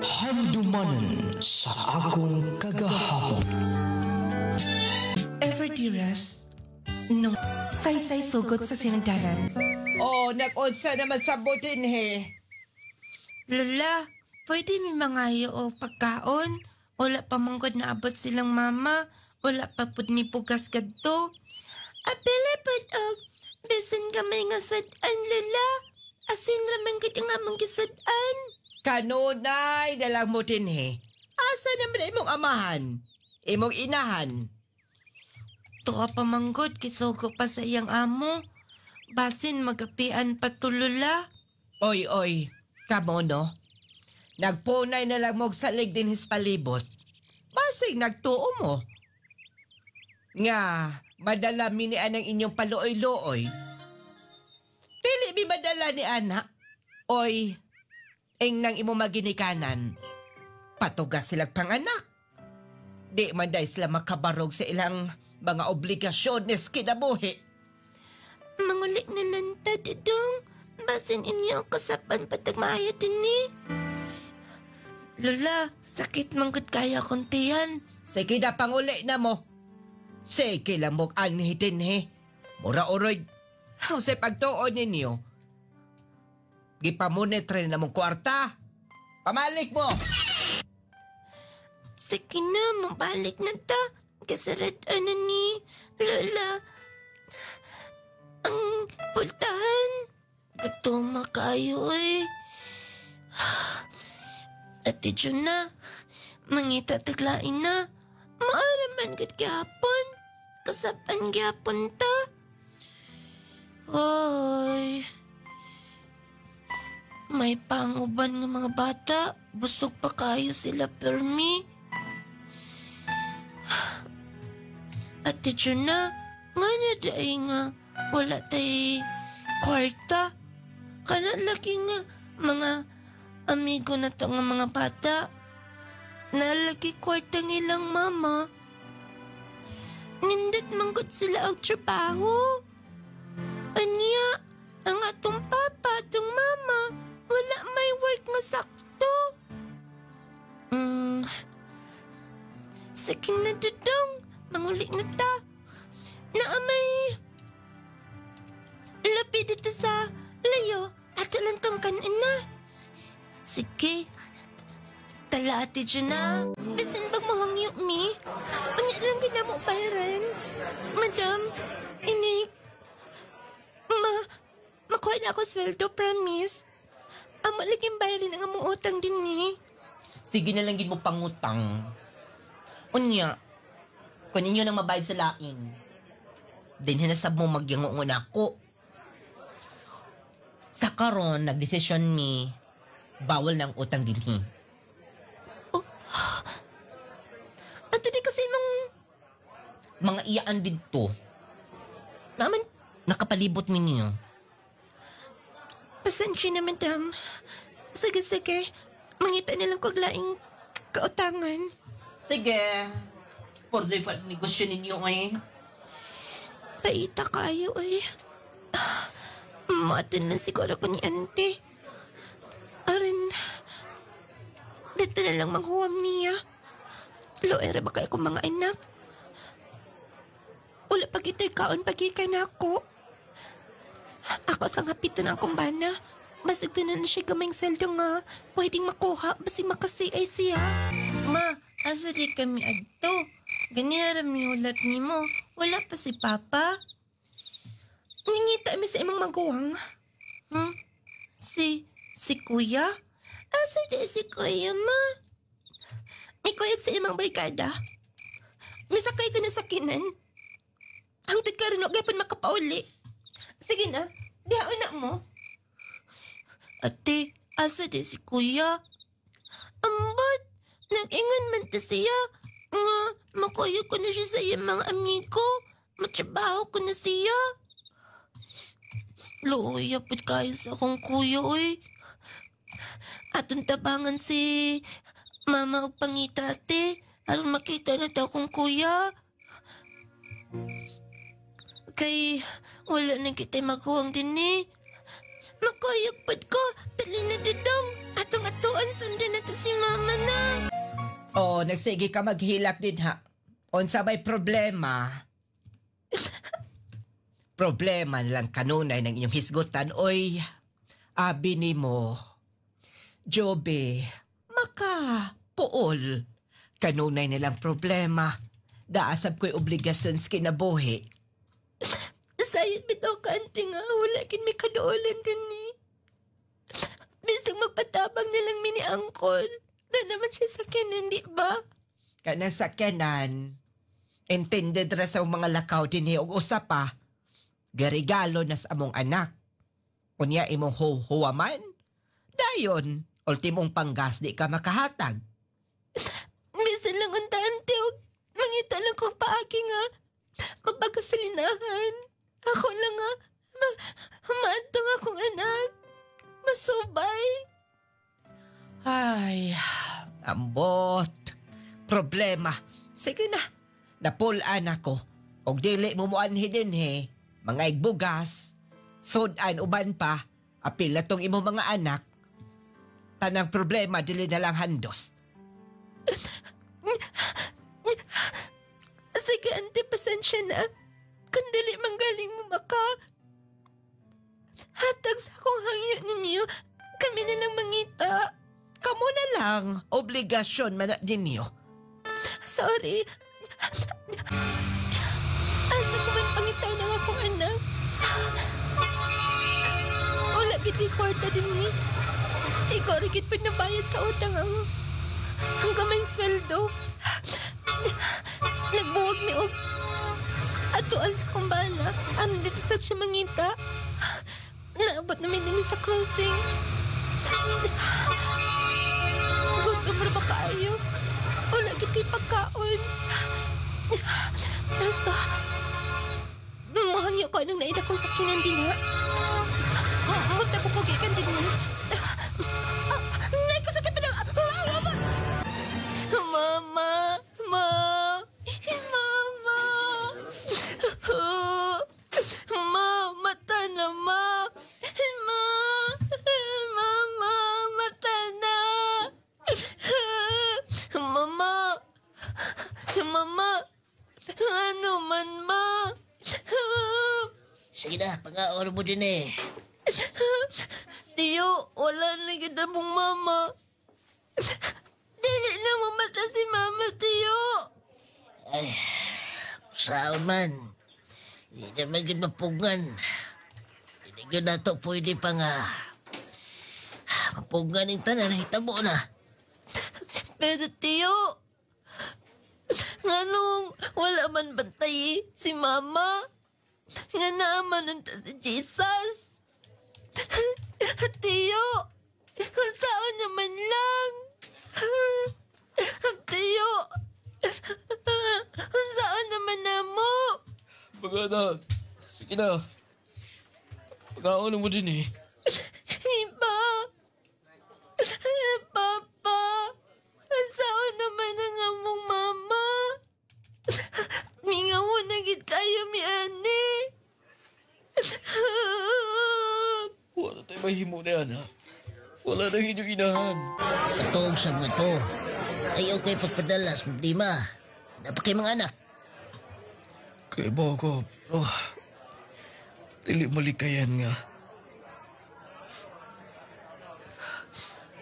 Handumanan sa akong kagahapon. Ever dearest, nung say sugod sa sinagdanan. Oh, nag-unsa naman sa butin he. Lola, pwede may mangayo o pagkaon? Wala pa manggod na abot silang mama. Wala pa pud mi pugas kadto. Apela pud og bisan gamay nga sad-an, Lola. Asin raman gid nga among gisad-an. Kanunay dalang mo din he. Asa naman imong amahan? Imong inahan? Tuwa pa manggod, kisugo pa sa iyang amo. Basin magapian pa to, Lola. Oy, kamo no? Nagpunay na lang mong salig din his palibot. Basig nagtuo mo. Nga, madala minian ang inyong paluoy-luoy. Dili mi madala ni anak. Oy, nang imo maginikanan. Patugas silang panganak. Di man dahil sila makabarog sa ilang mga obligasyon ni kinabuhi. Mangulik na lanta, Dudong. Basin inyo kasapan patag maaya din ni. Lola, sakit manggod kaya kuntiyan. Sige na panguli na mo. Sige lang mong anhitin he. Mura-uroy. Sa pagtuon ninyo. Gipamunitre na mong kwarta. Pamalik mo! Sige na, mabalik na ta. Kasarad ni Lola. Ang pultahan. Gatuma kayo eh. Ate Juna, mangita taglain na. Maaraman kat gyapon. Kasapan gyapon ta. Oy. May panguban nga mga bata. Busog pa kayo sila permi. Ate Juna, nga na dahi nga wala tayo kwarta. Kana lagi nga mga amigo na to nga mga bata. Nalagi kwarta nilang mama. Nindot manggot sila ang trabaho. Anya, ang atong papa, atong mama, wala may work nga sakto. Sakin na Dudong, mangulik na ta. Naamay lapi dito sa layo at talantong kanin na. Sige, tala Ate Juna. Bisan ba mo hangyo mi? Anya lang ginamo bayaran. Madam, ini makuha na ako sweldo, promise. Amo laging bayarin ang among utang din ni. Sige na lang gid mo pangutang. Unya, kung ninyo nang mabayad sa laing, din hinasab mo magyangungon ako. Sa karon nagdesisyon mi, bawal ng utang dinhi. Oh, ato di kasi nung mga iyaan dito. naman, Nakapalibot mi niyo. pasensya na madam. Sige, mangita nilang kog laing kautangan. Sige. Pordoy pa negosyo ninyo eh. Paita kayo ay. Matin lang siguro ko ni ante. Arin, dito na lang manghuwam niya. Loera ba kayo kong mga anak? Wala pag itay kaon pagikan ako. Ako sa ngapito ng kumbana. Basig na siya gamay sweldo nga. Pwedeng makuha, basi makasiay siya. Ma, asa di kami adto? Ganyan rami ulat ni mo. Wala pa si Papa. Ningita mi sa imong maguwang. Si Kuya? Asa di si Kuya, ma? May kuyat sa imong barkada. Misakay ko na sakinan. Hangtod ka rin, huwag yapon makapauli. Sige na, dihaon na mo. Ate, asa di si Kuya? Ambot, nag-ingon man ta siya. Nga, makuyo ko na siya sa iyang mga amigo. Matrabaho ko na siya. Luoy, yapod kayo sa akong kuya, oy. Atong tabangan si Mama o pangita, ate. Aron makita na daw kong kuya. Kay wala na kita makuwang din eh. Makuyog pod ko. Dali na Dudong. Atong atuan sundan na to si Mama. O, nagsige ka maghilak din ha. Unsa may problema? Problema lang kanunay ng inyong hisgutan. Oy, abi ni mo. Jobe, puol. Kanunay nilang problema. Daasab ko'y obligasyon sa kinabuhi. Sayot bitaw ka, ante nga. Wala kin may kadoolan din ni. Bisang magpatabang nilang mini angkol. Na naman siya sa kanan, di ba? Kanang sakyanan, intended ra sa mga lakaw din og usa pa. Garigalo na sa among anak. Unya imong huwaman? Dayon, ultimong panggas di ka makahatag. Bisan lang ang tante o mangita lang kong paagi nga. Mapagasalinahan. Ako lang nga. Maadtong akong anak. Masubay. Ay, ambot. Problema. Sige na. Napulaan ako. Og dili mo muanhi din he. Mga igbugas. Sudan uban pa. Apil na tong imo mga anak. Tanang problema dili na lang handos. Sige, ante, pasensya na. Kung dili manggaling mo baka. Hatag sa akong hangyo ninyo. Kami na lang mangita. Kamu na lang. Obligasyon man na din niyo. Sorry. Asa ko man pangitaw ng akong anak. Wala gid kay kwarta din ni. Ikaw rin gid pinabayad sa utang ang kamay sweldo. Nagbuwag mi og atuan sa kumbana. Ano dito sa siya mangita. Naabot namin din sa closing. Gutom ra ba kaayo? Wala gid kay pagkaon. Basta, mahangyo ko anong naida kong sakinan din ha. Matabo ko gikan din niya. Nay ko sakit pa lang. Mama! Mama! Mata na, ma! Mama! Mata na! Mama! Ano man, ma? Sige na, pangaon mo din eh. Tiyo, wala na kita mong mama. Dili na mamata si mama, tiyo. Ay, saan man. Hindi naman yun mapungan. Hindi yun na to pwede pa nga. Mapungan yung tanan, hitabo na. Pero tiyo, nganong wala man bantay si mama? Nga naman ang si Jesus. Tiyo, kung saan naman lang. Tiyo, kung saan naman na mo? Baga na. Sige na. Pagkaon mo din eh. Iba. Papa, kung saan naman ang among mama? Mingaw na gid kayo mi ani. Wala tayo mahimo na yan ha. Wala na inyong inahan. Katong sa mga to. Ayaw kayo pagpadala sa problema. Dapat kayo mga anak. Kaya ba ako, dili malikayan nga.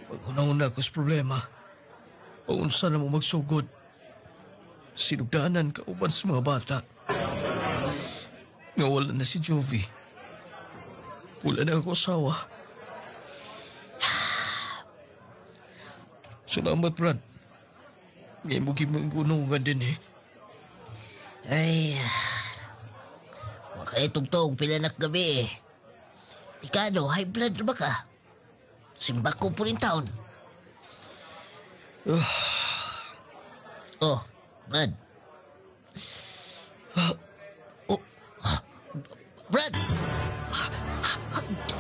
Pag-una-una ko sa problema, paunsa na mo magsugod. Sinugdanan ka uban sa mga bata. Nga wala na si Jovi. Wala na ako asawa. Salamat, Brad. Ngayon mo gimungunungan din eh. Ay, makaitugtog pilanak gabi eh. Ikano, high blood na ba ka? Simba ko po rin taon. Oh, Brad. Oh, Brad!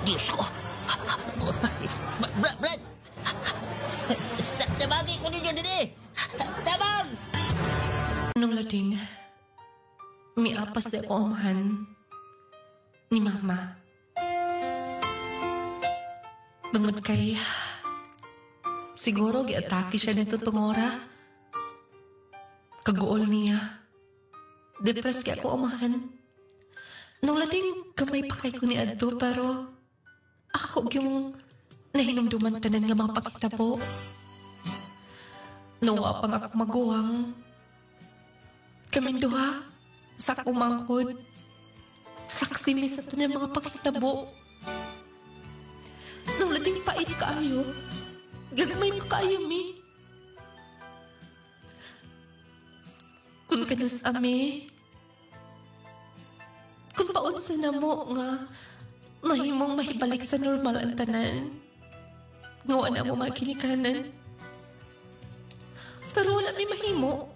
Diyos ko! Brad! Tabagi ko ninyo din eh! Tabang! Nung lading, miapas na ako amahan ni mama. Tungod kay siguro giatake siya nito tungora. Kaguol niya. Depressed kaya ako amahan. Nung lading kamay pa kay ko ni Adto, pero ako yung nahinumduman tanan nga mga pakitabo. Nawa pang ako maguwang. Kaming duha sa kumanghod. Saksi mi sa tanan mga pakitabo. Nung lading pait kaayo, gagmay pa kaayo mi. Kung kanus ami, kung paunsa na mo nga, mahimong mahibalik sa normal ang tanan. Ngawa na mo makinikanan. Pero wala may mahimo.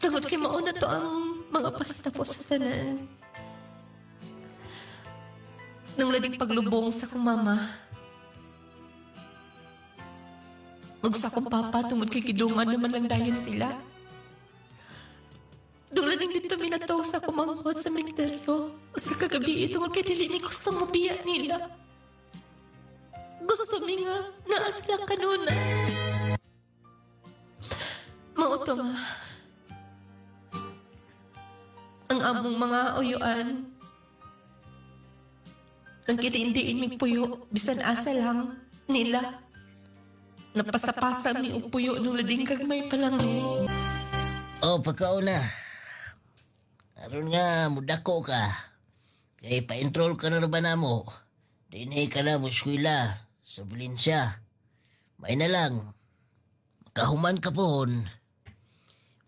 Tungod kay mauna to ang mga pakitabo sa tanan. Nung lading paglubong sa kong mama, ug sa akong papa tungod kay kidungan naman lang dayon sila. Dula ning dito minataw sa akong manghod sa menteryo. Sa kagabi tungod kay dili ni gusto mo biya nila. Gusto mi nga naa sila kanuna. Mauto nga. Ang among mga uyuan. Ang kitindiin mig puyo bisan asa lang nila. Napasapasa mi og puyo nung lading kagmay pa lang eh. Pagkauna. Aron nga, mudako ka. Kay pa-enroll ka na ba na mo? Dinay ka na mo eskwela sa Valencia. May na lang. Makahuman ka pohon.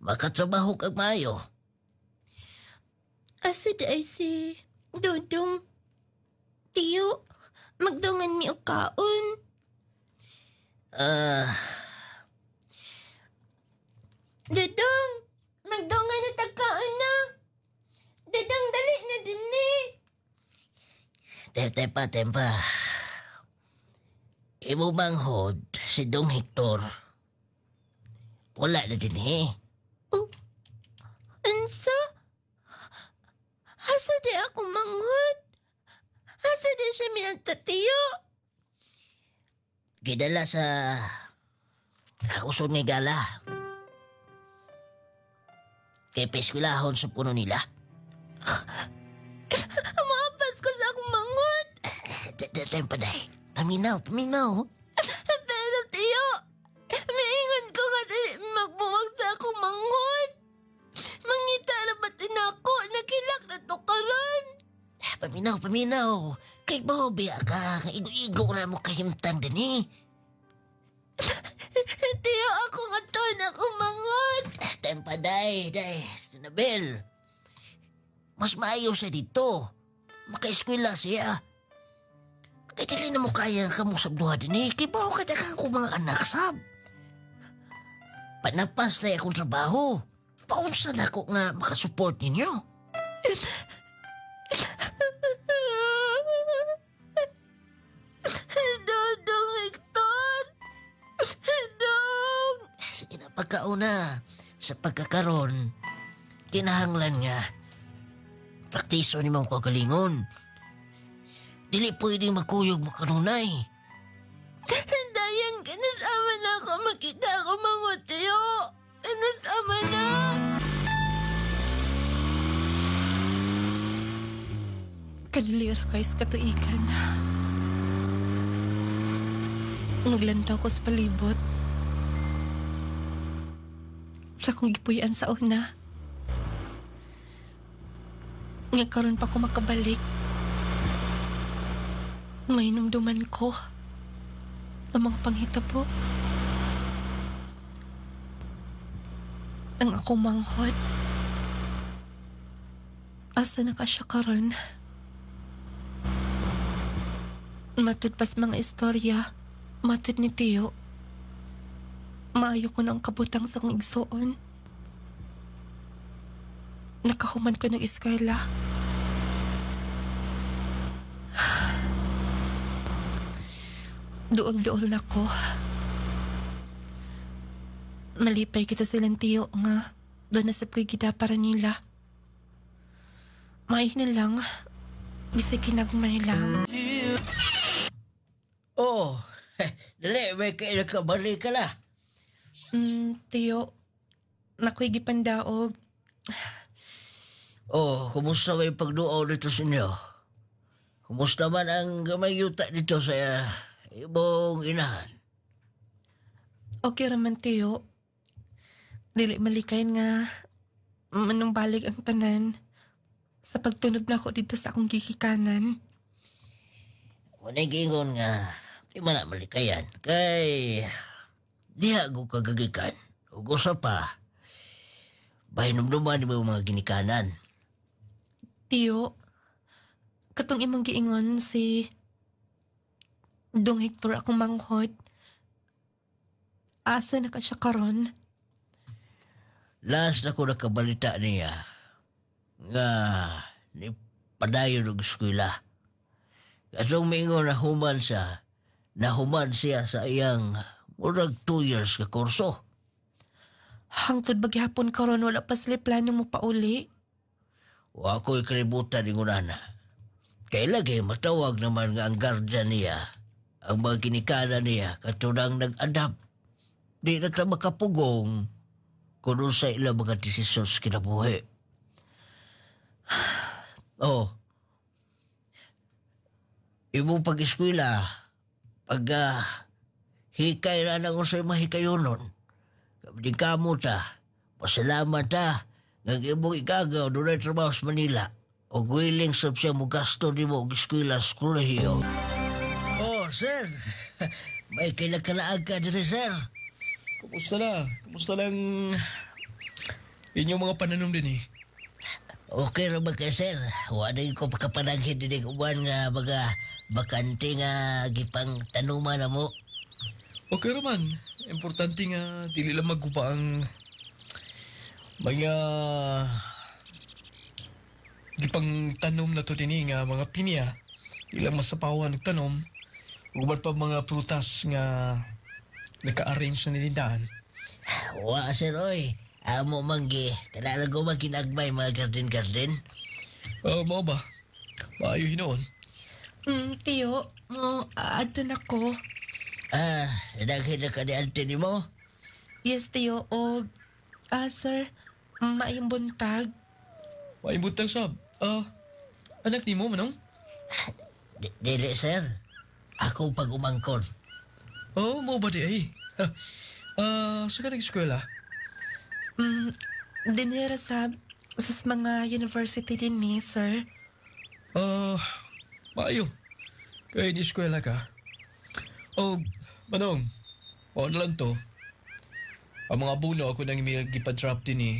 Makatrabaho kag maayo. Asa ay si Dodong. Tiyo, magdungan mi og kaon. Dodong, magdungan na tagkaon na. Dodong, dali na din Tempa. Imo manghod si Dong Hector. Wala na din eh. Ansa? Asa di ako manghod? Asa di siya minagtatiyo? Gidala sa akusod nga gala. Kay peskwilahon sa puno nila. Mapas ko sa akong manghod. Tempaday. Paminaw. Pero tiyo, maingon ko nga dali magbuwag sa akong manghod. Mangita na ba't ako? Nakilak na to karon. Paminaw. Kay bahobiya ka. Igo-igo na mo kahimtang din eh. Tiyo, ako nga to na akong manghod. Tempaday. Sinabel. Mas maayo siya dito. Maka-eskwela siya. Kaya dili na mo kaya ang kamusabduha din eh. Kaya baho katakan ko mga anak sab. Panapas na akong trabaho. Paunsa na ako nga makasupport ninyo. Dodong, Hector. Dong. Sige na, pagkauna. Sa pagkakaroon, kinahanglan nga. Praktiso ni mong kagalingon. Dili pwedeng magkuyog mo kanunay. Dayan ka, nasama na ako. Makita ako manghod, tiyo. Nasama na. Kalilira kayo sa katuikan. Naglantaw ko sa palibot. Sa kong gipuyan sa una. Ngakaroon pa ko makabalik. May numduman ko ang mga panghitabo. Ang ako manghod. Asa na ka siya karon? Matud pas mga istorya, matud ni Tiyo. Maayo ko ng kabutang sa kong igsoon. Nakahuman ko ng eskwela. Duol-duol na ko. Malipay kita silang Tiyo nga doon nasab ko'y gida para nila. Maay na lang. Bisay kinagmay lang. Oh, dali, may kailan ka balik ka na. Tiyo, nakoy gipandaog. Oh, kumusta ba yung pagduaw dito sa inyo? Kumusta man ang gamay yuta dito sa ibong inahan? Okay raman, Tiyo. Dili malikayan nga manong balik ang tanan sa pagtunob na ako dito sa akong gikikanan. Munay gingon nga, di man na malikayan. Kay, diha ko kagagikan. Ug usa pa, bahinumduman mo yung mga ginikanan. Tiyo, katong imong giingon si Dong Hector akong manghod. Asa na ka siya karon? Last na ko nakabalita niya nga ni padayon og eskwela. Kasong mingon nahuman siya sa iyang murag 2 years ka kurso. Hangtod bagyapon karon wala pa sila plano mo pauli. Wa ako'y kalibutan ni ngunana. Kay lagi matawag naman nga ang guardian niya, ang mga ginikanan niya katunang nag-adapt. Di na ta makapugong kung sa ilang mga desisyon sa kinabuhi. Oh, imong pag-eskwela, hikay na lang sa mga hikayonon. Di ka mo ta, pasalamat ta, nga imong igagaw doon ay trabaho sa Manila, o willing sab siya mo gasto di mo og eskwela sa kolehiyo. Oh, sir, may kailangan ka diri, sir. Kumusta na? Kumusta lang inyong mga pananom din eh? Okay ra ba kay sir? Wala ko pagkapanaghin din uban nga mga bakante nga gipang tanuman na mo. Okay raman. Importante nga dili lang magguba ang mga gipang tanom na to dini nga mga pinya. Ilang masapawan nagtanom. Uban pa mga prutas nga naka-arrange na nilindaan. Wa sir oy. Amo manggi. Kanala ko magkinagbay mga garden-garden. Mao ba? Maayo hinoon. Tiyo, mo adto na ko. Naghin na ka ni ante ni mo? Yes, Tiyo, o sir, maayong buntag. Maimbutang sab. Anak ni mo manong? Dili sir. Ako pag umangkon. Mao ba di ay? Sa ka nag-eskwela? Dinera sa mga university din ni, sir. Maayo. Kaya ni-eskwela ka. Manong, na lang to. Ang mga buno ako nang may gipa-drop din eh.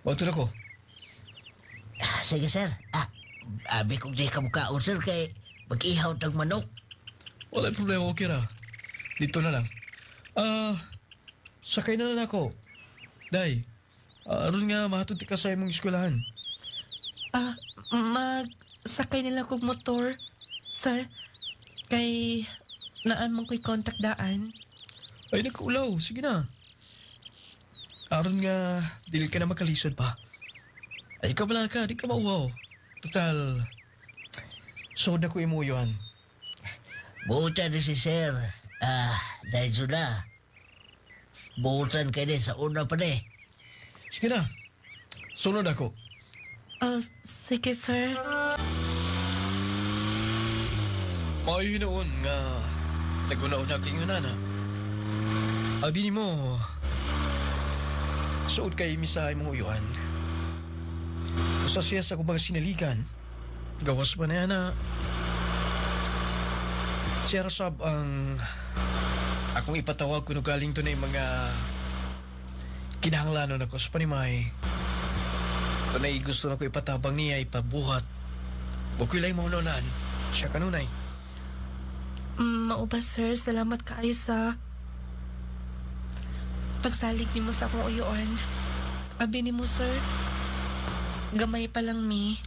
Wato na ko. Sige sir. Abi kong di ka mukhaon sir kay mag-ihaw tag manok. Wala problema, okay ra. Dito na lang. Sakay na lang ako. Day, aron nga mahatod ka sa imong eskwelahan. Magsakay nila kong motor, sir. Kay naan mong ko'y contact daan. Ay, nagkaulaw. Sige na. Aron nga, dili ka na makalisod pa. Ay, ikaw pala ka. Di ka mauwaw. Total, so na ko imuyuan. Buutan ni si sir. Dahil na. Buutan ka din sa una pa din. Sige na. Sunod ako. Sige, sir. Maayo hinoon nga naguna-una kay ngunana. Abi ni mo, suod kay misay mong uyuan. Usa siya sa kubang sinaligan. Gawas pa na yan na siya rasab ang akong ipatawag kuno galing to na yung mga kinahanglanon ako sa panimay. Panay gusto na ko ipatabang niya ipabuhat. Huwag ko lang maunonan. Siya kanunay. Mao ba, sir? Salamat kaayo sa pagsalig ni mo sa akong uyuan. Abi ni mo, sir. Gamay pa lang mi.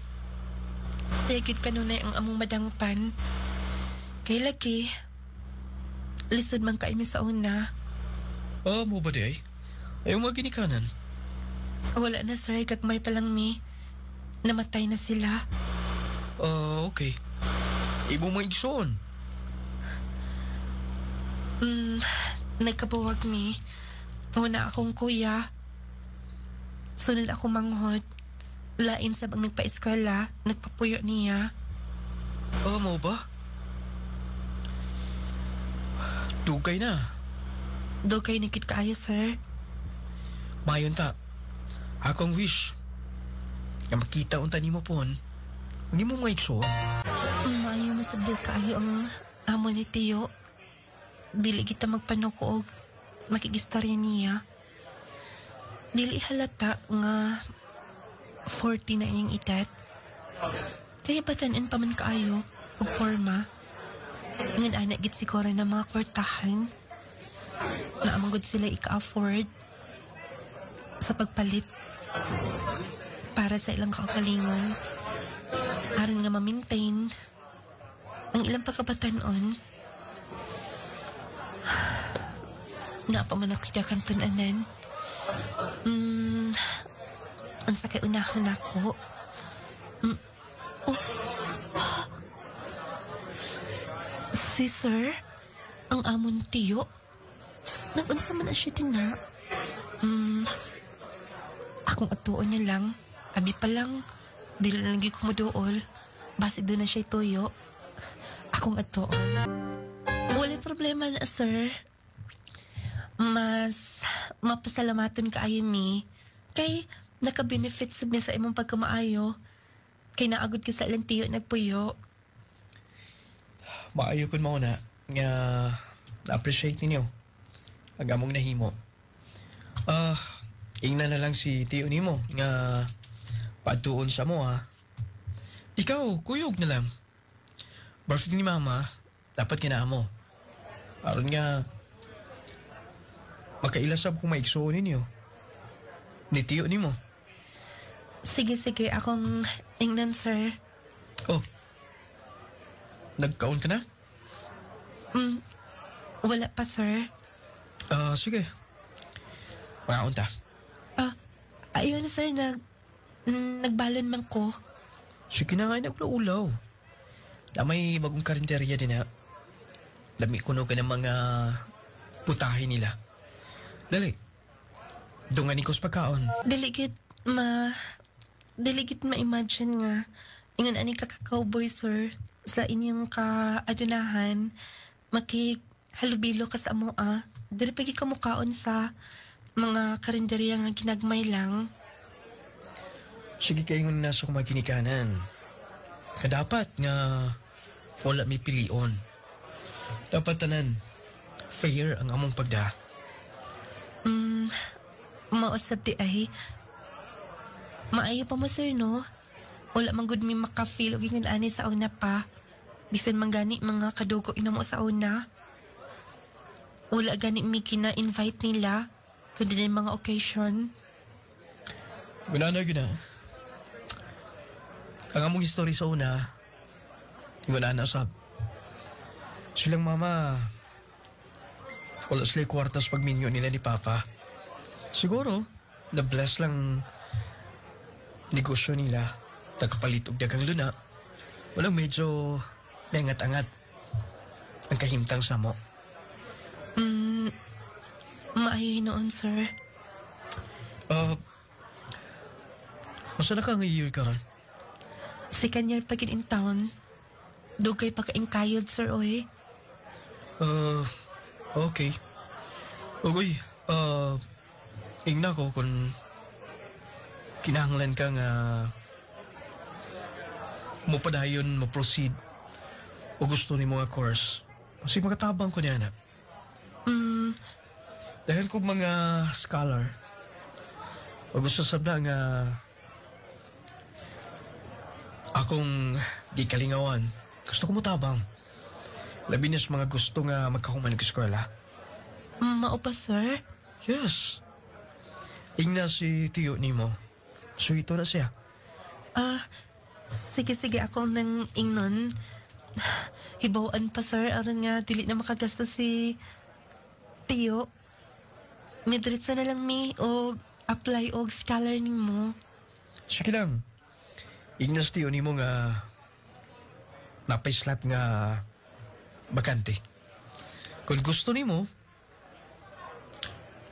Sigid kanunay ang among madangpan. Kay laki, lisod man kaimi sa una. Mo ba di ay? Ayaw mga ginikanan. Wala na, sir. Gagmay pa lang mi. Namatay na sila. Okay. Ibo mo igsoon. Nagkabuwag mi. Una akong kuya. Sunod ako manghod. Lain sa bang nagpa-eskwela, nagpapuyo niya. Oh, mo ba? Dugay na. Dugay nikit kaayo, sir. Mayon ta. Akong wish. Nga makita unta ni mo pon. Hindi mo maikso. Maayo masabli kaayo ang amo ni Tiyo. Dili kita magpanuko og makigistorya niya. Dili halata nga 40 na iyang edad. Kaya batanan pa man kaayo og forma. Ngan anak git siguro na mga kwartahan. Naamangod sila ika-afford sa pagpalit para sa ilang kaugalingon. Aron nga ma-maintain ang ilang pagkabatanon. Napa man ako dakan tunanan. Ang sakay unahan ako. Si sir, ang amon Tiyo. Nagunsa man na siya din na. Akong atuon niya lang. Abi pa lang, dili na lagi kumuduol. Basig doon na siya tuyo. Akong atuon. Wala problema na, sir. Mas mapasalamatan ka ayo mi. Kay naka-benefit sab niya sa imong pagkamaayo. Kay naagod ka sa ilang Tiyo nagpuyo. Maayo kun mo na. Nga na-appreciate ninyo. Agamong nahimo. Ingnan na lang si Tiyo nimo nga patuon sa mo ha. Ikaw, kuyog na lang. Birthday ni Mama, dapat kinaa mo. Aron nga makailasab kung maigsuon ninyo. Ni Tiyo nimo. Sige, akong ingnan, sir. Oh, nagkaon ka na? Wala pa, sir. Sige. Makaon ta. Ayun na, sir, nagbalon man ko. Sige na nga, nagulaulaw. Na may bagong karinderya din ha. Lami kuno ka ng mga putahe nila. Dali. Dungan ko sa pagkaon. Deligit ma-imagine nga. Ingon ani kaka-cowboy, sir. Sa inyong kaadunahan, halubilo ka sa amoa. Dili pagi ka mukaon sa mga karinderya nga ginagmay lang. Sige kayo nga nasa kumaginikanan. Kadapat nga wala may pilion. Dapat tanan, fair ang among pagda. Mausap di ay. Maayo pa mo, sir, no? Wala man gud mi makafeel og ingon ani sa una pa. Bisan man gani mga kadugo ina mo sa una. Wala gani mi kina-invite nila kundi din mga occasion. Guna. Ang among history sa una, wala na sab. Silang mama, wala sila kwartas pagminyo nila ni Papa. Siguro, na-bless lang negosyo nila. Tagapalit og dagang luna. Walang medyo naingat-angat ang kahimtang sa mo. Maayo noon, sir. Masa na ka nga year ka ron? Second year pa in town. Dugay pa kaingkayod, sir, oy. Okay. Ugoy, ingna ko kung kinahanglan ka nga mupadayon, mo-proceed o gusto ni mga course. Kasi makatabang ko niya na. Dahil kung mga scholar, o gusto sabda nga akong gikalingawan, gusto ko mutabang. Labi niya sa mga gusto nga magkahuman ng eskwela. Mao pa, sir? Yes. Ingna si Tiyo nimo. So ito na siya. Sige, ako nang ingnon. Hibawaan pa, sir. Aron nga, dili na makagasta si Tiyo. Midritsa na lang mi o apply og scholar nimo. Sige lang. Ingna si Tiyo nimo nga napaislat nga bakante. Kung gusto nimo,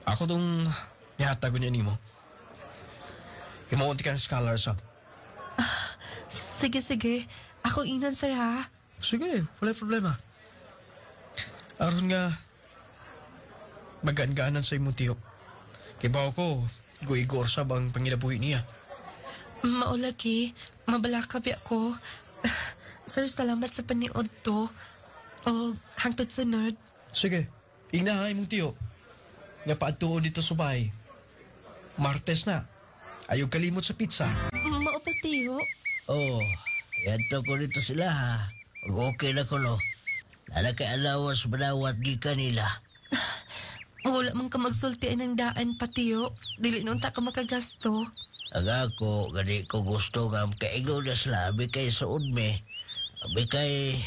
Ako tong ihatag ko niya ni mo. Imaunti ka ng scholar sa. Sige. Ako inan, sir, ha? Sige, wala problema. Aron nga, magaan-gaanan sa imong tiyok. Kibaw ko, igor sa bang panginabuhi niya. Maulagi, mabalakabi ako. Sir, salamat sa paniod to. O, hangtod sunod. Sige, ignahay mong tiyok. Nga paatuon dito sa bahay. Martes na. Ayaw kalimot sa pizza. Maupatiyo. Oh, yanto ko dito sila ha. Okay na ko no. Nala kay alawas manawat gikan nila. Wala man ka magsultian ng daan, patiyo. Dili nun ta ka makagasto. Ang ako, gani ko gusto nga kaigaw na sila. Abi kay sa udme. Abi kay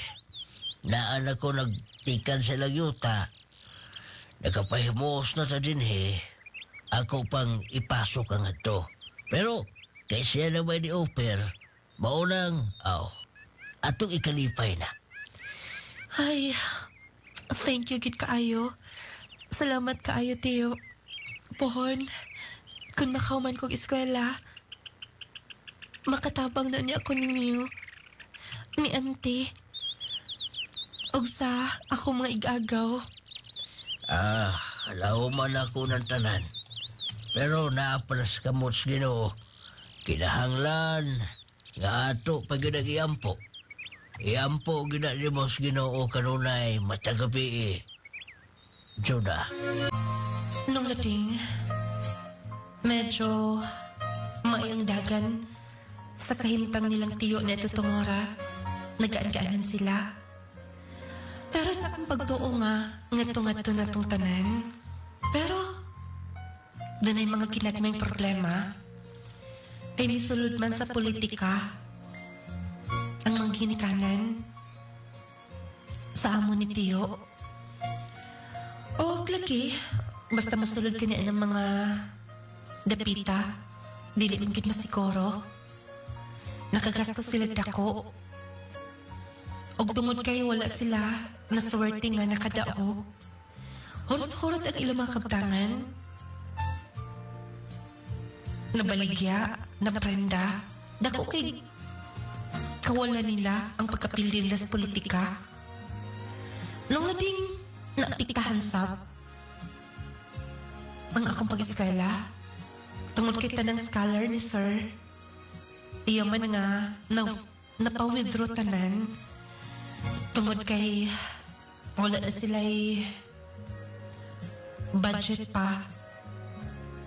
naan ako nagtikan sa lagyuta. Nakapahimos na ta din he. Ako pang ipasok ang ato. Pero kay siya na may ni-offer, maunang, atong ikalipay na. Ay, thank you, gid kaayo. Salamat kaayo, tiyo. Pohon, kung nakauman kong eskwela, makatabang na niya ako ninyo. Ni auntie. Og sa ako mga igagaw. Alaw man ako ng tanan. Pero naapalas ka mo't Ginoo. Kinahanglan, nga ato paginagiampo. Iampo ginali mo Ginoo kanunay matagabi Juda. Nung lating, medyo maayang dagan sa kahintang nilang tiyo na tutungora, nagaan-gaanan sila. Pero sa akong pagtuo nga, ngatong-ngato na tong tanan. Pero, doon ay mga kinagmayang problema. Kay misulod man sa politika, ang mga ginikanan sa amo ni tiyo. O, lagi, basta masulod ka niya ng mga dapita, dili man gid masiguro. Nakagastos sila dako. Og tungod kay wala sila naswerte nga nakadaog. Hurot-hurot ang ilang mga kabtangan. Nabaligya, naprenda, dako kay kawalan nila ang pagkapili nila sa politika. Nung lading naapiktahan sab ang akong pag-eskwela, tungod kay tanang scholar ni Sir, iya man nga napawithdraw tanan, tungod kay wala na sila'y budget pa,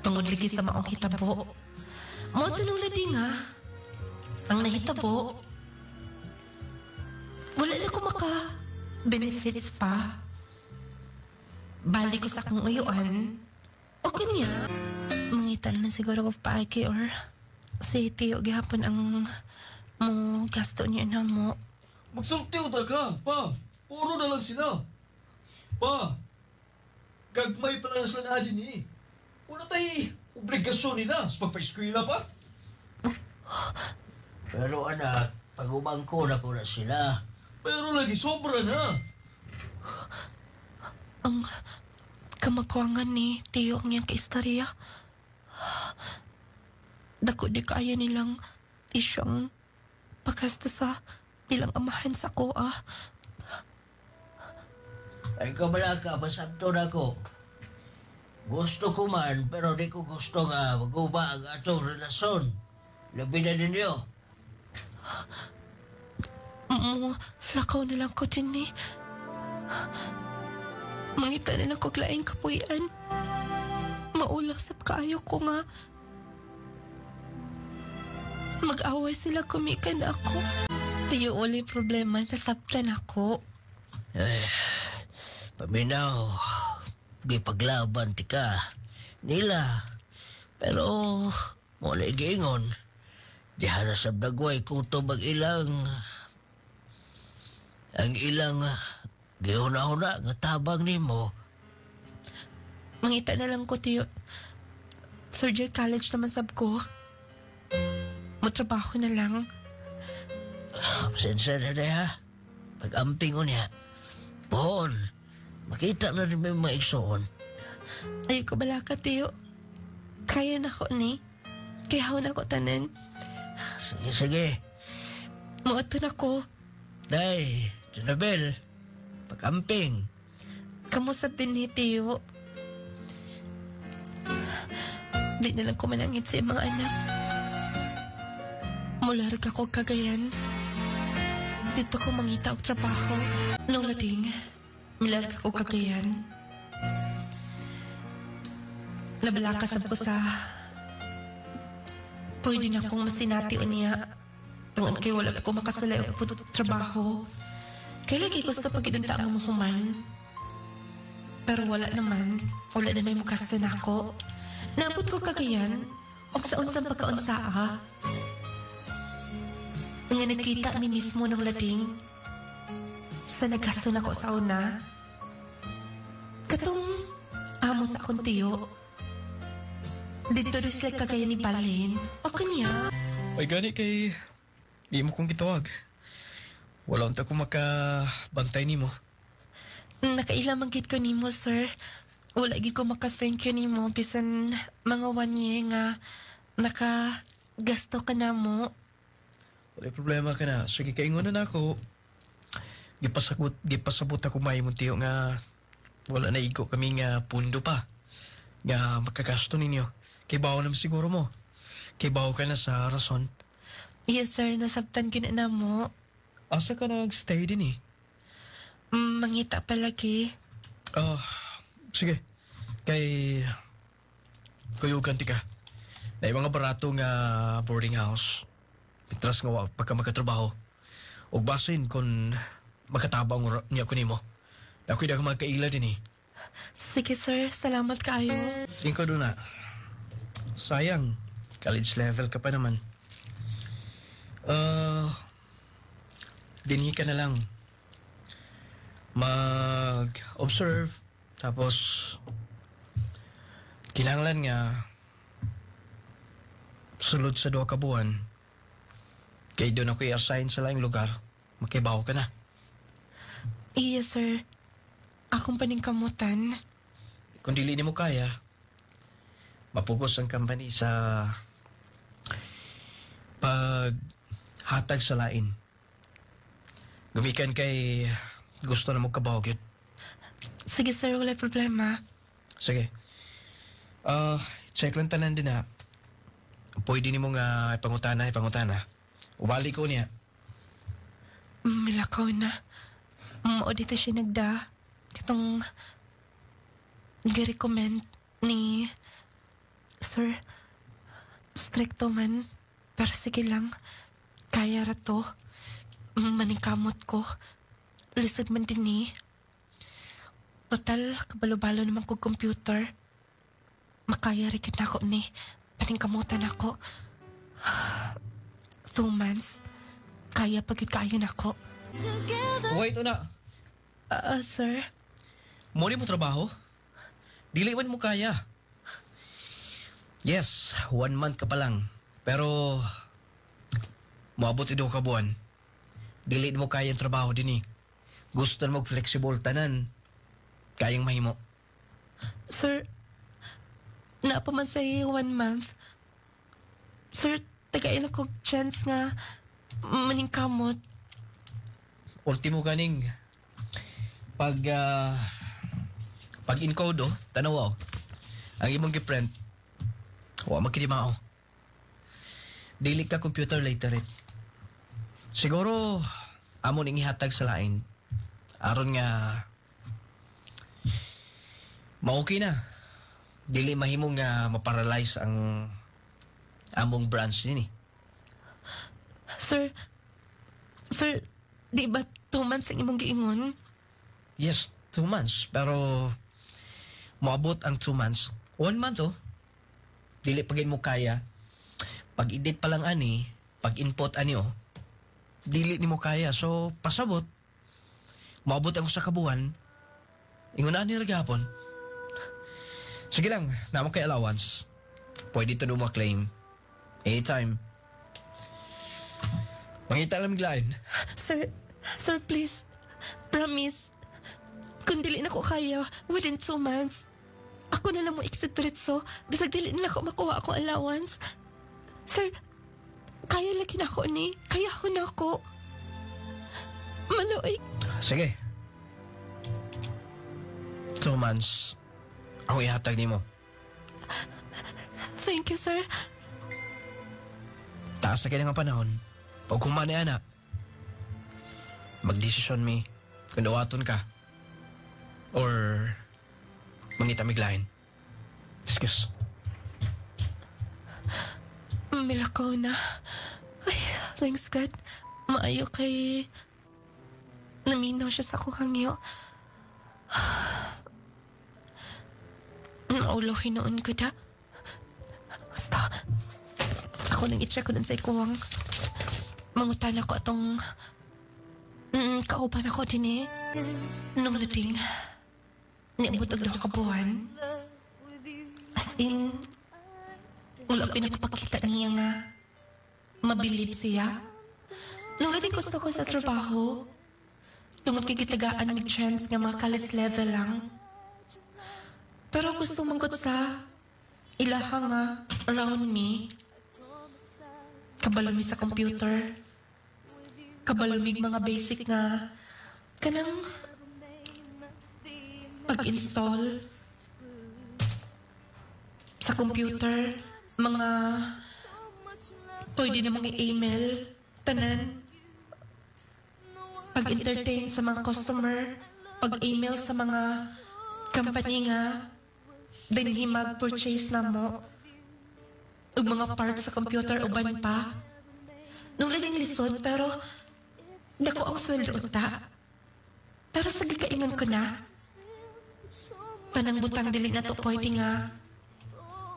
tungod lagi sa maong hitabo. Mo tanong lading nga, ang nahitabo, wala na ko maka-benefits pa. Balik ko sa akong uyuan. O kanya, mangitan na siguro ko paagi or si Tiyo gihapon ang mo gasto niya na mo. Magsultiw ta ka, pa. Puro na lang sila. Pa, gagmay pa lang sila na adyan ni. Una tayo, obligasyon nila sa pagpa-eskwela pa. Pero anak, pag-umangko na ko na sila. Pero lagi sobra na. Ang kamakwangan ni Tiyo ang iyang kaistorya. Dako di kaya nilang isyong pagkasta sa bilang amahan sa koa. Ay kabala ka, masabto na ko. Gusto ko man, pero di ko gusto nga mag-uba ang atong relasyon. Labi na ninyo. Lakaw na lang ko din ni. Mangita na lang ko klaing kapuyan. Maulasap kaayo ko nga. Mag-away sila kumikan ako. Tiyo uli problema, nasabtan ako. Paminaw, gipaglaban ti ka. Nila. Pero, mula igingon. Di hanasab nagway kung ito mag-ilang. Ang ilang gihuna-huna nga tabang ni mo. Mangita na lang ko, tiyo. Third year college naman sab ko. Matrabaho na lang. Sensya na ha. Pag-amping ko niya. Pohon, makita na rin may mga igsoon. Ayaw ko bala ka, tiyo. Kaya na ko ni. Kaya na ko tanan. Sige, sige. Muoto na ko. Day, Jonabel. Pagkamping. Kamusta din ni tiyo? Di na lang ko manangit sa mga anak. Mularag ako Cagayan. Dito ko mangita og trabaho. Nung lading, milarag ako Cagayan. Nabalakas ko sa... Pwede na akong masinati o niya. Tungod kay wala ko makasalay o trabaho. Kaya lagi gusto pag idunta ang mahuman. Pero wala naman. Wala na may mukasta na ako. Naabot ko Cagayan. O sa unsang pagkaunsaa. Nga nakita mi mismo ng lading. Sa nagasto na ko sa una. Katong amo sa akong tiyo. Dito rin sila Cagayan ni Balin. O kanya. Ay gani kay... Di mo kong gitawag. Wala unta ko makabantay ni mo. Nakailamang gid ko nimo, sir. Wala gid ko maka-thank you nimo bisan mga 1 year nga nakagasto ka na mo. Wala problema ka na. Sige, kaingunan na ako. Gipasabot ako may mong tiyo nga wala na igo kami nga pundo pa. Nga makagasto ninyo. Kay bawo naman siguro mo. Kay bawo ka na sa rason. Yes, sir. Nasabtan ka na mo. Asa ka nag-stay din eh? Mangita palagi. Sige. Kay... Kuyugan ti ka. Na mga barato nga boarding house. Pitras nga pagka magkatrabaho. O basin kung magkatabang niya ko nimo. Na ako'y na magkaila din eh. Sige, sir. Salamat kayo. Tingko doon na. Sayang. College level ka pa naman. Dinhi ka na lang. Mag-observe. Tapos, kinahanglan nga sulod sa 2 ka buwan. Kaya doon ako i-assign sa laing lugar. Makibaw ka na. Yes, sir. Akong paningkamutan. Kung dili ni mo kaya, mapugos ang company sa paghatag sa lain. Gumikan kay gusto na mo kabaw yun. Sige, sir. Wala problema. Sige. Check lang tanan din na. Pwede ni mo nga ipangutana. Ubali ko niya. Milakaw na. Mao dito siya nagda. Katong nag-recommend ni Sir Stricto man. Pero sige lang. Kaya ra to. Maningkamot ko. Lisod man din ni. Total, kabalo-balo naman ko computer. Makaya rin na ako ni. Paningkamutan ako. 2 months. Kaya pagod kayo na ako. Wait, una. Sir? Muli mo trabaho? Dili man mo kaya. Yes, 1 month ka pa lang. Pero, moabot 2 ka buwan. Dili mo kaya ang trabaho din eh. Gusto na mag-flexible tanan. Kayang mahimo. Sir, napaman sa 1 month. Sir, tagain ako chance nga maningkamot. Ultimo ganing pag encode tanaw ang imong giprint wa magkidimao. Dili ka computer literate. Siguro amo ning ihatag sa lain aron nga maokey na. Dili mahimo nga maparalyze ang among branch nini. Sir, di ba 2 months ang imong giingon? Yes, 2 months. Pero, moabot ang 2 months. 1 month Dili pagin mo kaya. Pag-edit pa lang ani, pag-input ani dili ni mo kaya. So, pasabot. Moabot ang 1 ka buwan. Ingon ani ra gihapon. Sige lang, namo kay allowance. Pwede to mo claim. Anytime. Mangita lang miglain. Sir, please. Promise. Kung dili na ko kaya, within 2 months, ako ako na lang mo exit diretso. Bisag dili na ako makuha akong allowance. Sir, kaya lagi na ako ni. Kaya ako na ako. Maloy. Sige. 2 months. Ako ihatag ni mo. Thank you, sir. Taas na kailangan panahon. Pag kumana anak, magdesisyon mi kung dawaton ka or mangitamig lain. Excuse. Milakaw na. Ay, thanks God. Maayo kay... Naminaw siya sa akong hangyo. Naulohin noon ko da. Basta, ako nang i-check ko dun sa ikuwang. Mangutan ako atong... kauban ako din eh. Nung nating... Niabutog na ako kabuhan. As in... Wala ko nakapakita niya nga. Mabilib siya. Nung nating gusto ko sa trabaho, tungod kay gitagaan may chance nga mga college level lang. Pero gusto manggot sa ilaha nga around me. Kabalumi sa computer. Kabalumig mga basic nga kanang pag-install sa computer. Mga pwede namang i-email tanan. Pag-entertain sa mga customer, pag-email sa mga company nga, dinhi mag-purchase na mo. Ug mga parts sa computer uban pa. Nung laling lisod, pero dako ang sweldo unta. Pero sa gikaingan ko na, panang butang dili na to pwede nga,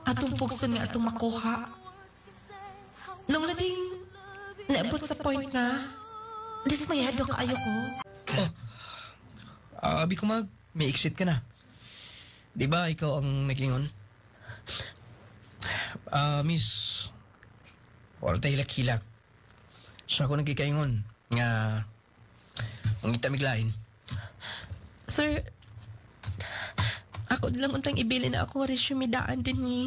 atong pugson nga atong makuha. Nung laling naabot sa point nga, dismayado kaayo ko. Abi ko may exit ka na. Di ba ikaw ang nagingon? Miss, wala tayo hilak-hilak. So ako nagkikaingon nga ang itamiglain. Sir, ako lang untang ibili na ako resume daan din ni.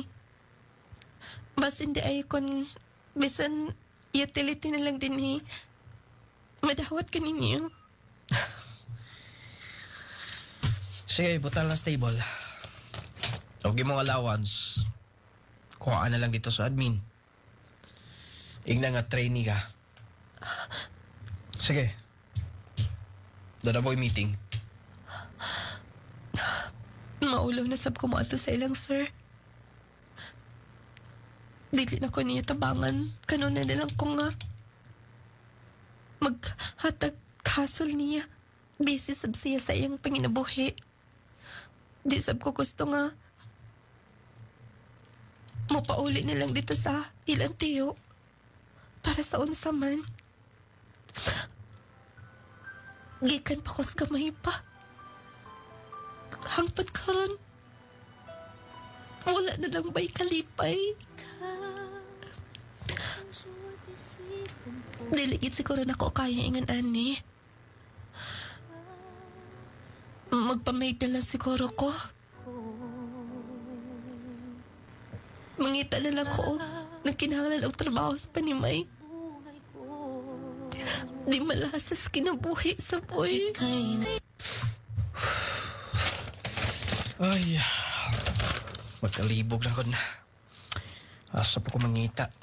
Bas hindi ay kon bisan utility na lang din ni. Madawat ka ninyo. Sige, butal na stable. Okay mong allowance. Kuha na lang dito sa admin. Igna nga trainee ka. Sige. Doon na boy meeting. Maulaw na sab ko mo ato sa ilang, sir. Dili na ko niya tabangan. Kanuna na lang ko nga. Maghatag kasol niya. Busy sab siya sa iyang panginabuhi. Di sab ko gusto nga. Mupauli na lang dito sa ilang tiyo. Para sa unsa man. Gikan pa ko sa gamay pa. Hangtod karon. Wala na lang ba'y kalipay? Diligid siguro na ko kaya ingan ani. Magpamaid na lang siguro ko. Mangita na lang ko nagkinahanglan og trabaho sa panimay. Di malasas kinabuhi sa boy. Ay, magkalibog na ko na. Asa po ko mangita.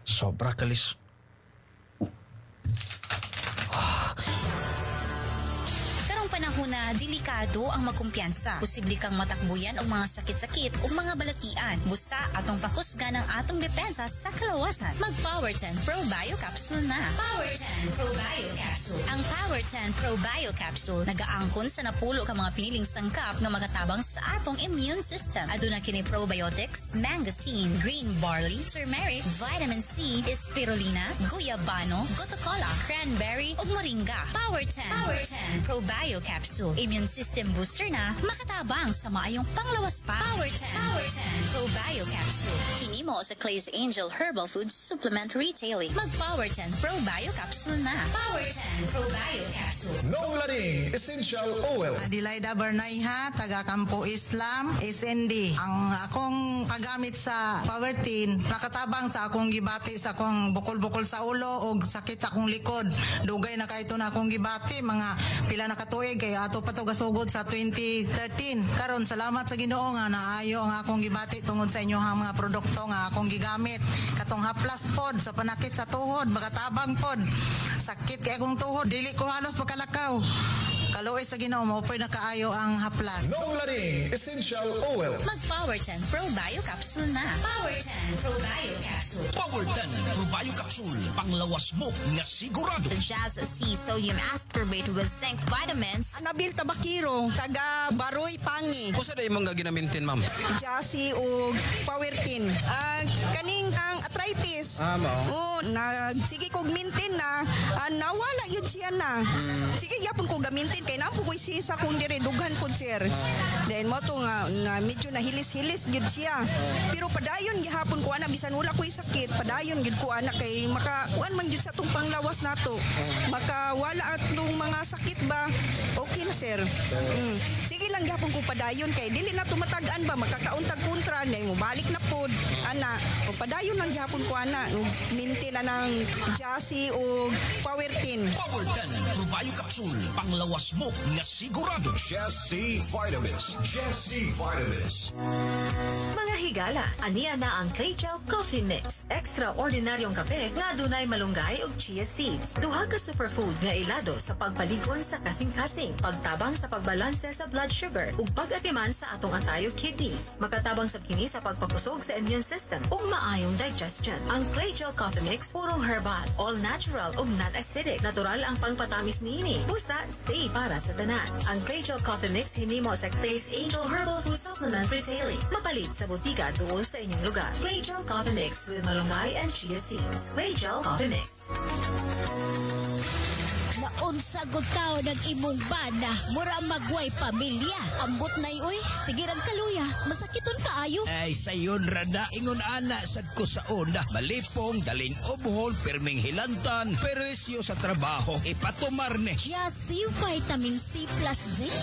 Sobra kalis. Panahon na delikado ang magkumpiyansa. Posible kang matakbuyan og mga sakit-sakit o mga balatian. Busa atong pakusga ng atong depensa sa kalawasan. Mag Power 10 Pro Bio Capsule na. Power 10 Pro Bio Capsule. Ang Power 10 Pro Bio Capsule nagaangkon sa napulo ka mga piniling sangkap nga magatabang sa atong immune system. Aduna kini probiotics, mangosteen, green barley, turmeric, vitamin C, spirulina, guyabano, gotocola, cranberry ug moringa. Power 10 Pro Bio Capsule. Immune system booster na, makatabang sa maayong panglawas pa. Power 10 Pro Bio Capsule. Kini mo sa Clay's Angel Herbal Food Supplement Retailing. Mag Power 10 Pro Bio Capsule na. Power 10 Pro Bio Capsule. Nong Laring Essential Oil. Adelaida Bernayha, taga Campo Islam, SND. Ang akong pagamit sa Power 10, nakatabang sa akong gibati sa akong bukol-bukol sa ulo o sakit sa akong likod. Dugay na kaito na akong gibati, mga pila na katuig kay ato pa to gasugod sa 2013. Karon salamat sa Ginoo nga naayo ang akong gibati tungod sa inyohang mga produkto nga akong gigamit. Katong haplas pod sa panakit sa tuhod, makatabang pod. Sakit kay akong tuhod, dili ko halos makalakaw. Kaluoy sa Ginoo mo po'y nakaayo ang haplas. Nong Laring Essential Oil. Mag Power 10 Pro Bio Capsule na. Power 10 Pro Bio Capsule. Power 10 Pro Bio Capsule. Panglawas mo nga sigurado. The Jazz C Sodium Ascorbate with Zinc Vitamins. Anabil Tabakiro, taga Baroy Pangi. Kusa da imong ginamintin, ma'am? Jazzy o Power 10. Kaning ang arthritis. Mao. Sige kog mintin na, nawala yun siya na. Sige yapon ko gamintin kay napo ko sisa kung dire dughan pod sir. Then mo to nga medyo nahilis-hilis gyud siya. Pero padayon gihapon ko ana bisan wala ko'y sakit, padayon gyud ko ana kay makakuan man gyud sa tong panglawas nato. Makawala atong mga sakit ba? Okay na sir. Sige lang gihapon ko padayon kay dili na tumatagan ba makakauntag kontra na mo balik na pod ana. O padayon lang gihapon ko ana mintin na ng Jazzy o Power 10. Power 10 Pro Bio Capsule. Panglawas mo nga sigurado. Jazzy Vitamins. Jazzy Vitamins. Mga higala, aniya na ang Clay Gel Coffee Mix. Extraordinaryong kape nga dunay malunggay ug chia seeds. Duha ka superfood nga ilado sa pagpaligon sa kasing-kasing, pagtabang sa pagbalanse sa blood sugar ug pag-atiman sa atong antayo kidneys. Makatabang sab kini sa pagpakusog sa immune system ug maayong digestion. Ang Clay Gel Coffee Mix purong herbal, all natural ug non-acidic. Natural ang pangpatamis niini. Busa safe para sa tanan. Ang Clay Gel Coffee Mix hinimo sa Clay's Angel Herbal Food Supplement Retailing. Mapalit sa butika doon sa inyong lugar. Clay Gel Coffee Mix with malunggay and chia seeds. Clay Gel Coffee Mix. Naunsa gud taon ang imong bana, mura magway pamilya. Ambot na uy, sige rag kaluya, masakiton kaayo. Ay sayon rada ingon ana sad ko sa una. Malipong dalin obhol perming hilantan peresyo sa trabaho ipatumar ni. Jazzy Vitamin C plus Zinc.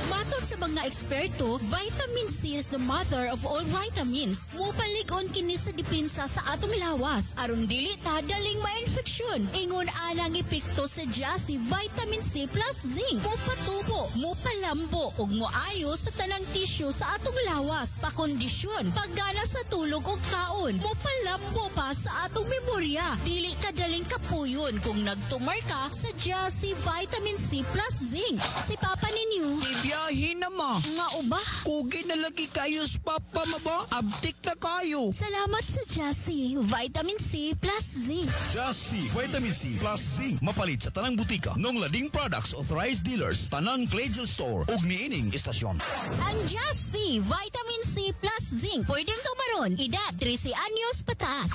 Matod sa mga eksperto, vitamin C is the mother of all vitamins. Mupaligon kini sa depensa sa atong lawas. Aron dili ta daling ma-infeksyon. Ingon anang epekto sa Jazzy Vitamin C plus Zinc. Mupatubo, mupalambo, ug moayo sa tanang tisyo sa atong lawas. Pakondisyon, paggana sa tulog ug kaon. Mupalambo pa sa atong memorya. Dili ka daling kapuyon kung nagtumar ka sa Jazzy Vitamin C plus Zinc. Si Papa ninyo, Biyahin na ma. nga uba. Kugi na lagi kayo sa papa ma ba? Abtik na kayo. Salamat sa Jazzy Vitamin C plus Zinc. Jazzy Vitamin C plus Zinc. Mapalit sa tanang butika. Nong Lading Products Authorized Dealers. Tanang Clay Gel Store. Ug niining istasyon. Ang Jazzy Vitamin C plus Zinc. Pwedeng tumaron. Edad 13 anyos pataas.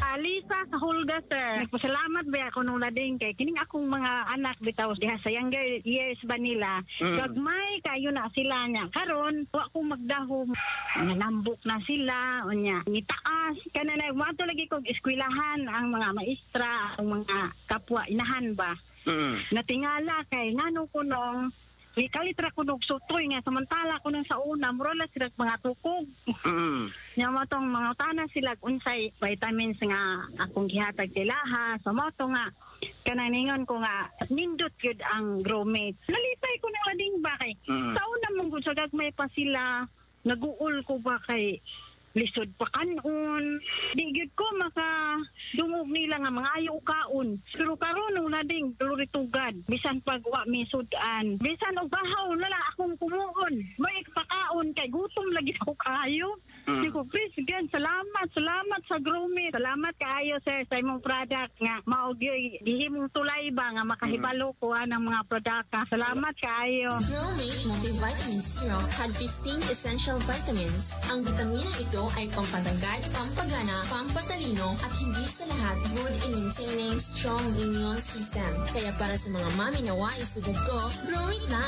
Alisa sa Hulga, sir. Nagpasalamat ba ako nung lading kay kining akong mga anak bitaw diha sa younger years ba nila. Gagmay kayo na sila niya. Karon, wa ko magdahom. Nanambok na sila. O niya, ngitaas. Kana na, wato lagi kong eskwelahan ang mga maestra, ang mga kapwa inahan ba. Natingala kay ngano ko nung kalitra ko nung sutoy nga samantala ko nung sa una murala sila mga tukog. Nya mo tong mga utana sila unsay vitamins nga akong gihatag tilaha sa mo to nga kananingon ko nga nindot gyud ang Gromate. Nalisay ko nang lading ba kay sa una mong gud sa gagmay pa sila naguul ko ba kay lisod pa kanon. Di gyud ko maka dungog nila nga mga ayaw kaon. Pero karon nung lading tugad bisan pag wa mi sudan. Bisan og bahaw na lang akong kumuon. May pakaon kay gutom lagi ako kayo. Sige ko, Chris, again, salamat sa grooming. Salamat kaayo, sir, sa imong product nga. Maugyoy, gihimong tulay ba nga makahibalo ko ng mga produkta. Salamat kaayo. Gromate Multivitamin Syrup had 15 essential vitamins. Ang bitamina ito ay pampatanggal, pampagana, pampatalino, at hindi sa lahat good in maintaining strong immune system. Kaya para sa mga mami na wais to go, Gromate na!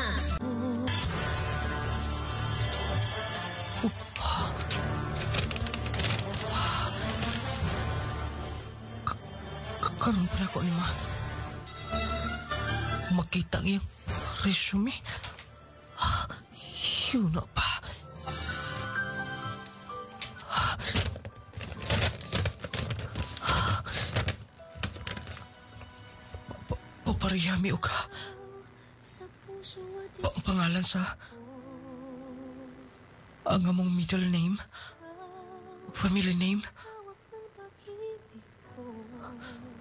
Karon pa ako ni makita yung resume. Yun na pa. Paparihami o ka. Pangalan sa ang among middle name o family name.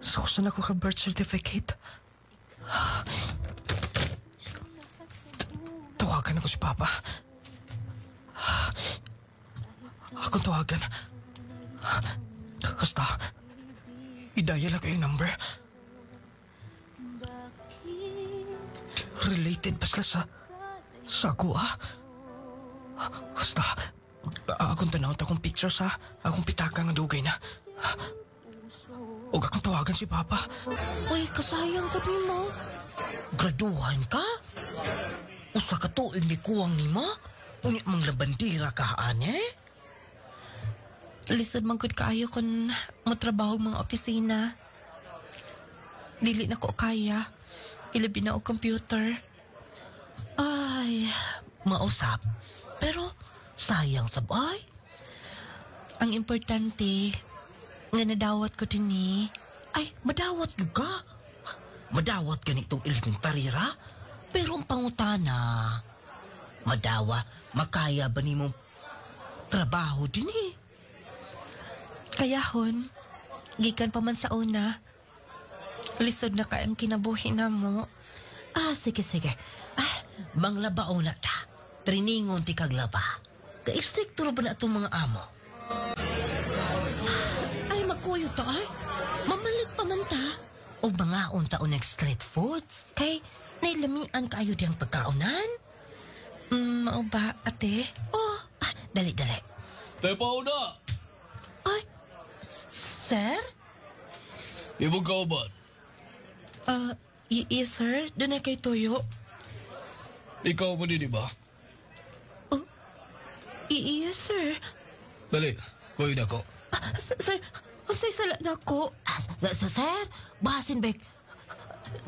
So, saan ako ka birth certificate? Tawagan ako si Papa. Akong tawagan. Basta, i-dial ako yung number. Related pa sila sa ako, ah. Basta, akong tanaw akong picture sa akong pitaka nga dugay na. Huwag akong tawagan si Papa. Uy, kasayang ko ni mo. Graduhan ka? Usa ka tuig ni kuwang ni mo? Unya mang labandira ka, ane? Lisod man gud kaayo kon motrabaho mga opisina. Dili na ko kaya. Ilabi na og computer. Ay, mausap. Pero sayang sabay. Ang importante, nga nadawat ko din ni. Ay, madawat ka? Madawat ka nitong elementary ra? Pero ang pangutana, madawa, makaya ba ni mong trabaho din eh? Kayahon, gikan pa man sa una. Lisod na ka ang kinabuhi na mo. Sige. Manglabaw na ta. Triningon ti kaglaba. Ka-istrikto ba na itong mga amo? Ay, magkuyo ta ay. Mamalit pa man ta. O mga unta-unang street foods. Kay, nailamian kaayo diyang pagkaunan. Mao ba, ate? Dali. Tepa una! Ay, sir? Ibog ka ba? Yes, sir. Doon na kay Toyo. Ikaw mo din, ba? Yes, sir. Dali, kuhin ako. Sir, usay sala na ko. Sir, basin bek.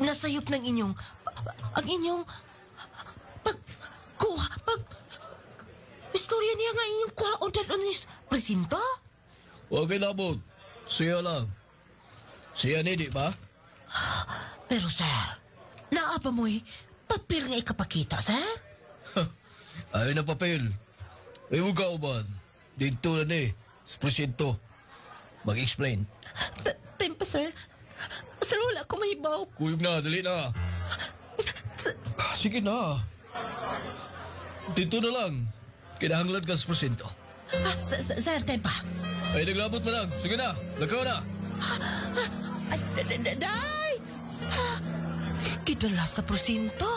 Nasayop ng inyong, ang inyong, istorya niya nga inyong kuha o dalonis presinto? Huwag kinabot. Siya lang. Siya ni, di ba? Pero sir, naapa mo'y papel nga ikapakita, sir? Ayun na papel. Ibog ka uban. Dito na ni. Sa presinto. Mag-explain. Tempa, sir. Sir, wala ko mahibaw. Kuyog na, dali na. Sige na. Dito na lang. Kinahanglan ka sa presinto. Sir, tempa. Ay, naglabot mo lang. Sige na, lagaw na. Day! Kidala sa presinto?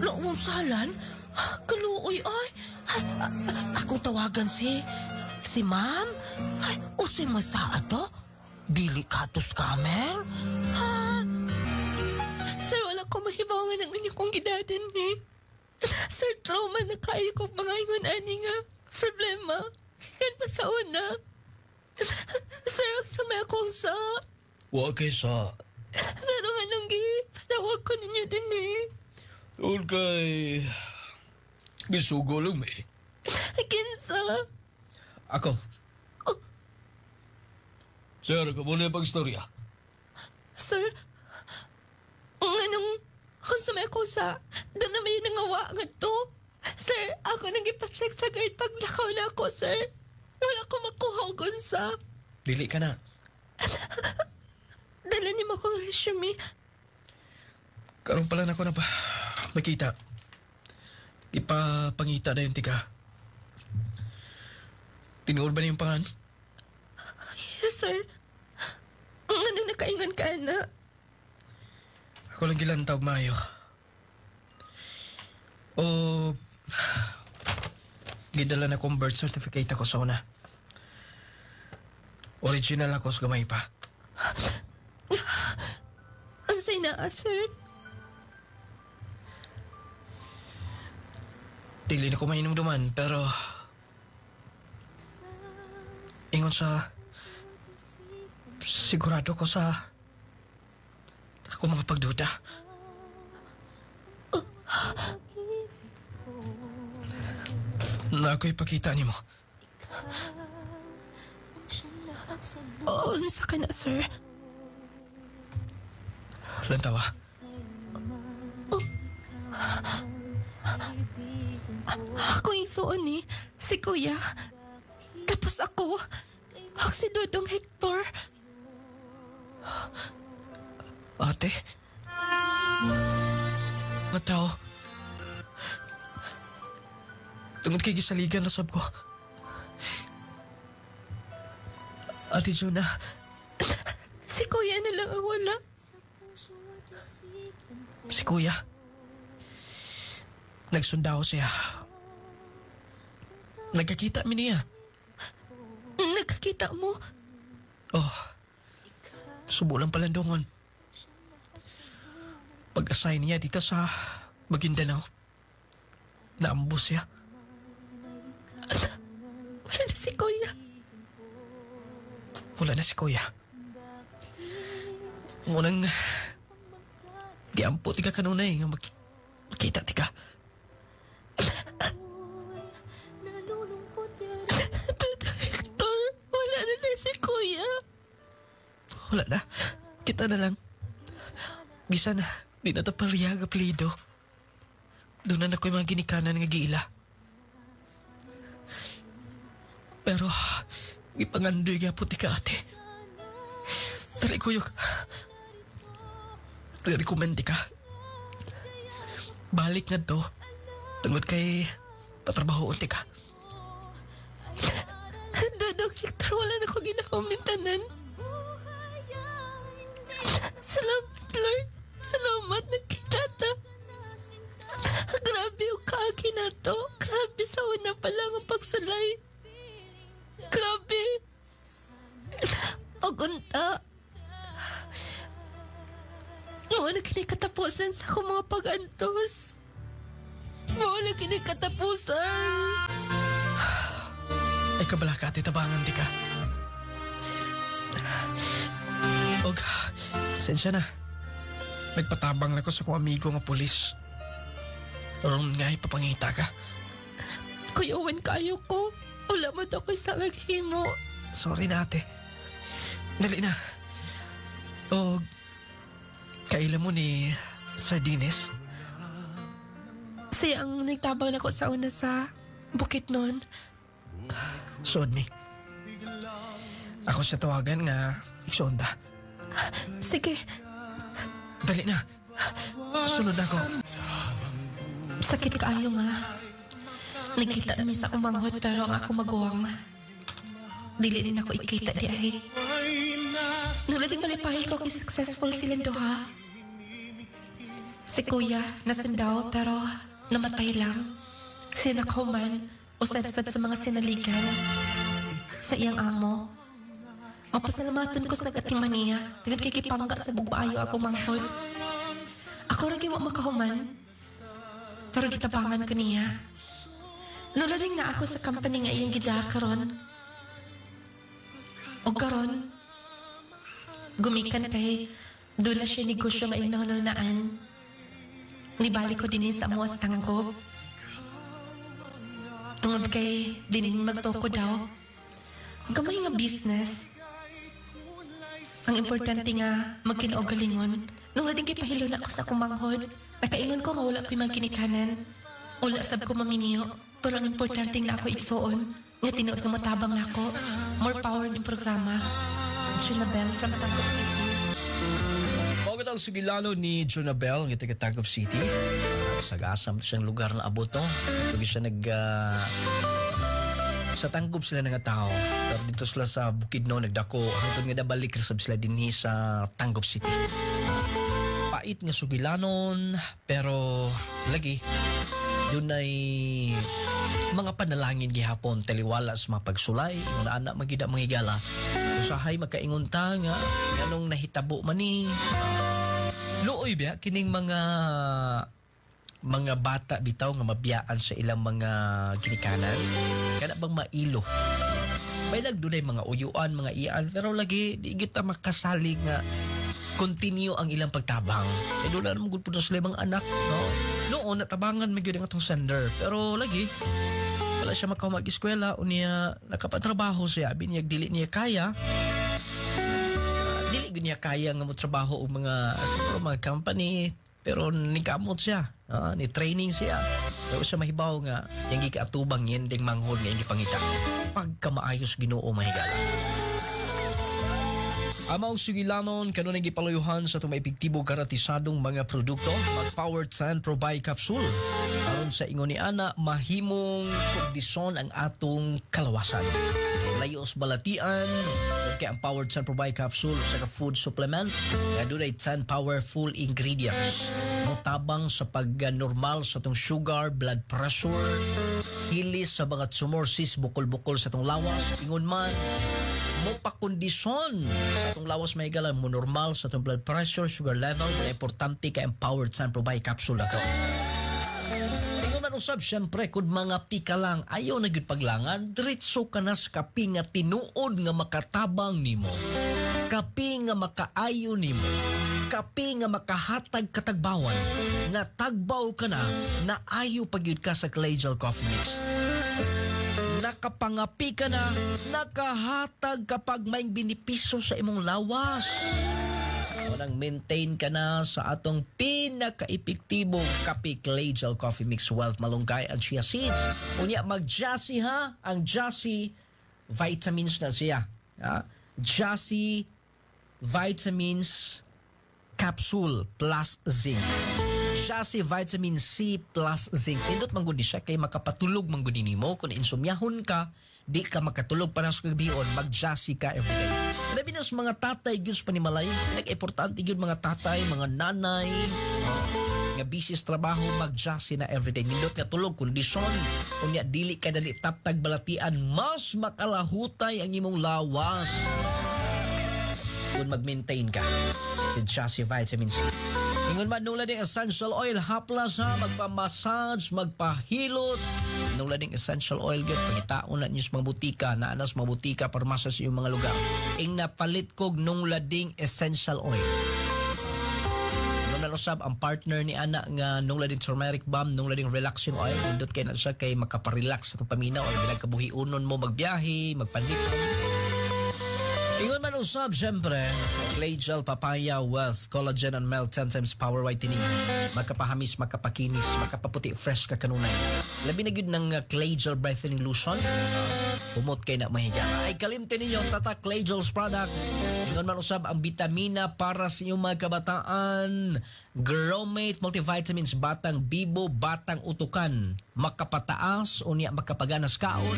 Noong salan? Kaluoy, ay. Akong tawagan si ma'am? O si Masa ato? Dili ka to scammer? Sir, wala ko mahibawangan ng inyong kong gidadan eh. Sir, trauma na kayo ko mga ingon ani nga. Problema. Kan pa sa una. Sir, sa may akong sa. Huwag kay sa. Pero nga nung patawag ko ninyo din eh. Tungkol kay... Gisugo lang eh. Kinsa? Ako. Sir, muna yung pag-storya. Sir, nganong kung sa may akong sa, doon na may nangawa nga to. Sir, ako nang ipacheck sa guard paglakaw na ako, sir. Wala ko makuha o gunsa. Dili ka na. Dala ni mo akong resume. Karong pala na ko na pa. Makita. Ipapangita na yung tika. Tinuod ba niyo yung pangan? Yes, sir. Ano nakaingon ka na? Ako lang gilantaw, Mayo. O... Gidala na kong birth certificate ako sa una. Original ako sa gamay pa. Ansay na, sir? Dili na ko mainumduman, pero... Ingon sa... Sigurado ko sa... Ako mga pagduda. Na ako'y pakita ni mo. Oo, nasa ka na, sir. Lantawa. Ako yung suon eh. Si Kuya. Tapos ako. Ang si Dodong Hector. Ate? Mga tao. Tungod kay gisaligan na sab ko. Ate Juna. Si Kuya na lang ang wala. Si Kuya. Nagsundao siya. Nagkakita mi niya. Nagkakita mo? Oh. Subo lang palandungon. Pag-assign niya dito sa Maguindanao. Naambos siya. Wala na si Kuya. Wala na si Kuya. Ngunang... Giampo tiga kanunay nga makita tiga. Hector, wala na si Kuya. Wala na. Kita na lang. Bisa na. Di na tapaliyag apelido. Doon na ako'y mga ginikanan nga giila. Pero, ipangandoy nga puti ka, ate. Dari kuyok. Rekomende ka. Balik nga to. Tungod kay patrabaho unti ka. Dodong Hector, wala na ko ginawang mintanan. Salamat, Lord. Salamat, nagkita ta. Grabe yung kaagi na to. Grabe sa una pa lang ang pagsulay. Grabe. Ogunta. Mao na kinikatapusan sa akong mga pag-antos. Mao na kinikatapusan. Ay kabala ka, titabangan di ka. Og, sensya na. Nagpatabang na ko sa kong amigo nga pulis. Ron nga ipapangita ka. Kuya Owen, kayo ko. Wala mo daw ko'y sangaghimo. Sorry na, ate. Dali na. Og, kaila mo ni Sardines? Siya ang nagtabang na ko sa una sa bukit nun. Sod me. Ako siya tawagan nga iksonda. Sige. Dali na. Sunod ako. Sakit kaayo nga. Nagkita namin sa akong manghot pero ang ako maguwang. Dili din ako ikita di ay. Nulating malipahin ko kay successful silang duha. Si Kuya nasundaw pero namatay lang. Siya nakahuman o sad-sad sa mga sinaligan. Sa iyang amo. Mapasalamatan ko sa nag-atima niya. Tingad kay kipangga sa bubayo ako manghod. Ako rin kiwa makahuman. Pero gitabangan ko niya. Nulating na ako sa company nga iyang gida karon. O karon, gumikan kay doon na siya negosyo nga inahununaan. Nibalik ko din sa amuas tanggo. Tungod kay din magtoko daw. Gamay nga business. Ang importante nga magkinaogalingon. Nung lading kay pahilo na ako sa kumanghod, nakaingon ko nga wala ko'y magkinikanan. Wala sab ko maminiyo. Pero ang importante na ako igsuon, nga tinuod nga matabang na ako. More power ng programa. Jonabel from Tagum City. Pagkat ang sugilano ni Jonabel ng taga Tagum City. Sagasam siyang lugar na aboto. Ito siya Sa tanggob sila nga tao. Pero dito sila sa Bukidnon nagdako hangtod nga nabalik sab sila dinhi sa Tanggob City. Pait nga sugilanon pero lagi dunay mga panalangin gihapon taliwala sa mga pagsulay nga anak magida mga higala. Usahay magkaingon ta nga nganong nahitabo man ni luoy ba kining mga bata bitaw nga mabiyaan sa ilang mga ginikanan kana bang mailo may nagdunay mga uyuan mga iyan pero lagi di kita makasalig nga continue ang ilang pagtabang e doon na naman gud puno sila mga anak no noon natabangan may gyud ang atong sender pero lagi wala siya mag-eskwela unya nakapatrabaho siya binyag dili niya kaya dili gud niya kaya nga mo trabaho og mga siguro mga company pero nikamot siya ni training siya pero siya mahibaw nga yung gikaatubang yan ding manghod nga yung gipangita pagka maayos Ginoo mahigala. Amaw sugilanon kanon ang gipaluyuhan sa itong maepektibo garatisadong mga produkto mag-Power 10 Pro Bi Capsule aron sa ingon ni ana mahimong kondisyon ang atong kalawasan layos balatian kay ang Power 10 Pro Bi Capsule sa food supplement nga dunay 10 powerful ingredients motabang sa pagnormal sa itong sugar blood pressure hilis sa mga tumor cyst bukol-bukol sa itong lawas ingon man mo pakondisyon sa itong lawas may galang mo normal sa itong blood pressure, sugar level na importante kay Empowered Sun Pro Bi Capsule na to. Ingon man usab, syempre, kung mga pika lang, ayaw na gyud paglangan, diretso ka na sa kapi nga tinuod nga makatabang nimo. Kapi nga makaayo nimo. Kapi nga makahatag katagbawan. Na tagbaw ka na, na ayaw pagyud ka sa Collegial Coffee Mix. Nakapangapi ka na, nakahatag kapag may binipiso sa imong lawas. Walang maintain ka na sa atong pinaka-epektibong kape Collegial Coffee Mix Wealth Malunggay at Chia Seeds. Unya mag-Jassy ha, ang Jassy vitamins na siya. Ha? Jassy vitamins capsule plus zinc. Jassy vitamin C plus zinc. Indot mangguni siya kay makapatulog mangguni nimo kung insomyahon ka, di ka makatulog para sa kagabion, mag-Jassy ka everyday. Labi na sa mga tatay gyud pa ni malay, nag-importante gyud mga tatay, mga nanay, nga busy sa trabaho, mag-Jassy na everyday. Nindot nga tulog kondisyon, unya dili ka dali taptag balatian, mas makalahutay ang imong lawas. Kung mag-maintain ka with Jassy vitamin C. Ingon man nung lading essential oil haplas ha, magpa-massage, magpahilot. Nung lading essential oil gud pangitaon na niyo sa mga butika, naanas mga butika parmasa sa iyong mga lugar. Ing napalit kog nung lading essential oil. Nung nalusab ang partner ni ana nga nung lading turmeric balm, nung lading relaxing oil, nindot kay na siya kay makaparelax sa itong paminaw o binagkabuhiunon mo magbiyahe, magpandikon. Ingon man usab, syempre, Collegial Papaya Wealth Collagen and Melt 10 times Power Whitening. Magkapahamis, magkapakinis, magkapaputi, fresh ka kanunay. Labi na yun ng Collegial Brightening Lotion. Pumot kay na mahiga. Ay kalimte ninyo, Tata Collegial's product. Ingon man usab, ang vitamina para sa inyong mga kabataan. Gromate Multivitamins, batang bibo, batang utukan. Makapataas, unya makapaganas kaon.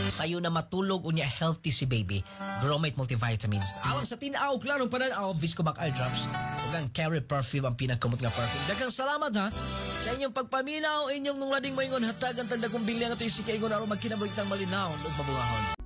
Sayo na matulog unya healthy si baby. Gromate Multivitamins. Alang sa tinaw, klarong pananaw, Viscomac Eye Drops. Ug ang Carry Perfume ang pinagkamot nga perfume. Daghang salamat ha sa inyong pagpaminaw, inyong nung lading moingon hatag ang tanda kong bilyang at isika ingon aron magkinabuhi tang malinaw ug mabungahon.